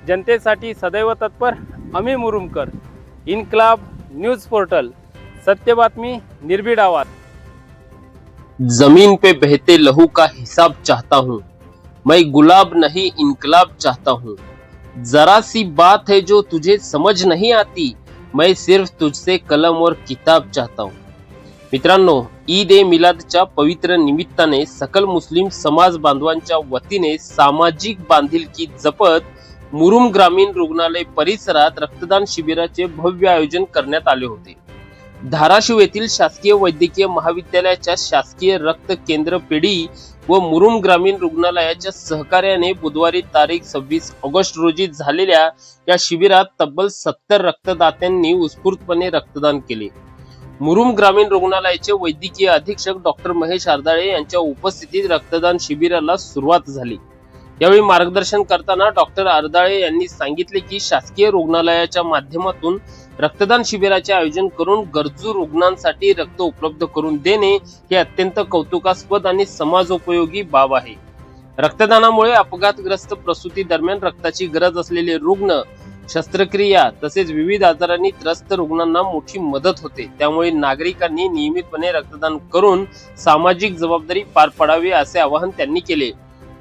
जनतेसाठी सदैव तत्पर आम्ही मुरुमकर। इन्क्लाब न्यूज पोर्टल, सत्य बातमी निर्भीड आवाज। जमीन पे बहते लहू का हिसाब चाहता हूँ, मैं गुलाब नहीं इनकलाब चाहता हूँ। जरा सी बात है जो तुझे समझ नहीं आती, मैं सिर्फ तुझसे कलम और किताब चाहता हूँ। मित्रांनो, ईद ए मिलादच्या पवित्र निमित्ताने सकल मुस्लिम समाज बांधवांच्या वतीने सामाजिक बांधिलकी जपत मुरुम ग्रामीण रुग्णालय परिसरात रक्तदान शिबिराचे भव्य आयोजन करण्यात आले होते। धाराशिव येथील शासकीय वैद्यकीय महाविद्यालयाच्या शासकीय रक्त केंद्र पेढी व मुरुम ग्रामीण रुग्णालयाच्या सहकार्याने बुधवारी तारीख 26 ऑगस्ट रोजी झालेल्या या शिबिरात तब्बल 70 रक्तदात्यांनी उत्स्फूर्तपणे रक्तदान केले। मुरुम ग्रामीण रुग्णालयाचे वैद्यकीय अधीक्षक डॉक्टर महेश आरदाळे यांच्या उपस्थितीत रक्तदान शिबिराला सुरुवात झाली। यावेळी मार्गदर्शन करताना डॉक्टर आरदाळे यांनी सांगितले की शासकीय रुग्णालयाच्या माध्यमातून रक्तदान शिबिराचे आयोजन करून गरजू रुग्णांसाठी रक्त उपलब्ध करून देणे हे अत्यंत कौतुकास्पद आणि समाजोपयोगी बाब आहे। रक्तदानामुळे अपघातग्रस्त प्रसूती दरम्यान रक्ताची गरज असलेले रुग्ण, शस्त्रक्रिया तसेच विविध आजारांनी त्रस्त रुग्णांना मोठी मदत होते। त्यामुळे नागरिकांनी नियमितपणे रक्तदान करून सामाजिक जबाबदारी पार पाडावी असे आवाहन त्यांनी केले।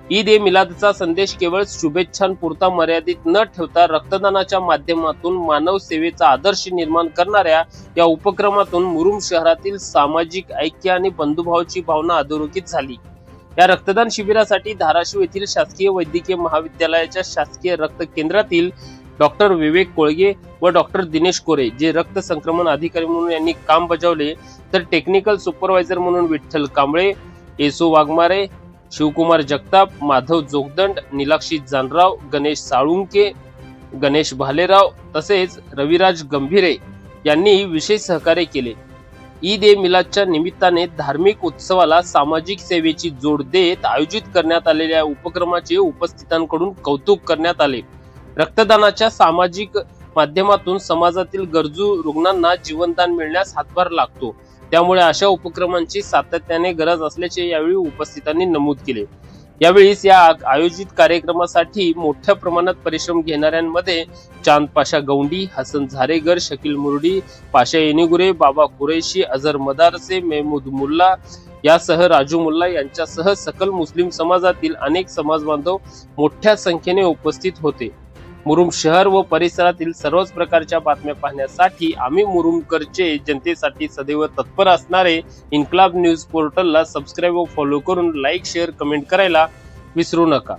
ईद ए मिलादचा संदेश केवळ शुभेच्छांपुरता मर्यादित न ठेवता रक्तदानाच्या माध्यमातून मानव सेवेचा आदर्श निर्माण करणाऱ्या या उपक्रमातून मुरुम शहरातील सामाजिक ऐक्य आणि बंधुभावाची भावना अधोरेखित झाली। या रक्तदान शिबिरासाठी धाराशिव येथील शासकीय वैद्यकीय महाविद्यालयाच्या शासकीय रक्त केंद्रातील डॉक्टर विवेक कोळगे व डॉक्टर दिनेश कोरे जे रक्त संक्रमण अधिकारी म्हणून यांनी काम बजावले, तर टेक्निकल सुपरवायझर म्हणून विठ्ठल कांबळे, येसू वाघमारे, शिवकुमार जगताप, माधव जोगदंड, निलाक्षी जानराव, गणेश साळुंके, गणेश भालेराव तसेच रविराज गंभीरे यांनी विशेष सहकार्य केले। ईद ए मिलादच्या निमित्ताने धार्मिक उत्सवाला सामाजिक सेवेची जोड देत आयोजित करण्यात आलेल्या उपक्रमाचे उपस्थितांकडून कौतुक करण्यात आले। रक्तदानाच्या सामाजिक माध्यमातून समाजातील गरजू रुग्णांना जीवनदान मिळण्यास हातभार लागतो, त्यामुळे अशा उपक्रमांची सातत्याने गरज असल्याचे यावेळी उपस्थितांनी नमूद केले। यावेळीस या आयोजित कार्यक्रमासाठी मोठ्या प्रमाणात परिश्रम घेणाऱ्यांमध्ये चांद पाशा गौंडी, हसन झारेगर, शकील मुर्डी, पाशा येनिगुरे, बाबा कुरैशी, अझर मदारसे, मेहमूद मुल्ला यासह राजू मुल्ला यांच्यासह सकल मुस्लिम समाजातील अनेक समाज बांधव मोठ्या संख्येने उपस्थित होते। मुरुम शहर व परिसरातील सर्वच प्रकारच्या बातम्या पाहण्यासाठी आम्ही मुरुमकरचे जनतेसाठी सदैव तत्पर असणारे इन्क्लाब न्यूज पोर्टलला सबस्क्राईब व फॉलो करून लाईक, शेअर, कमेंट करायला विसरू नका।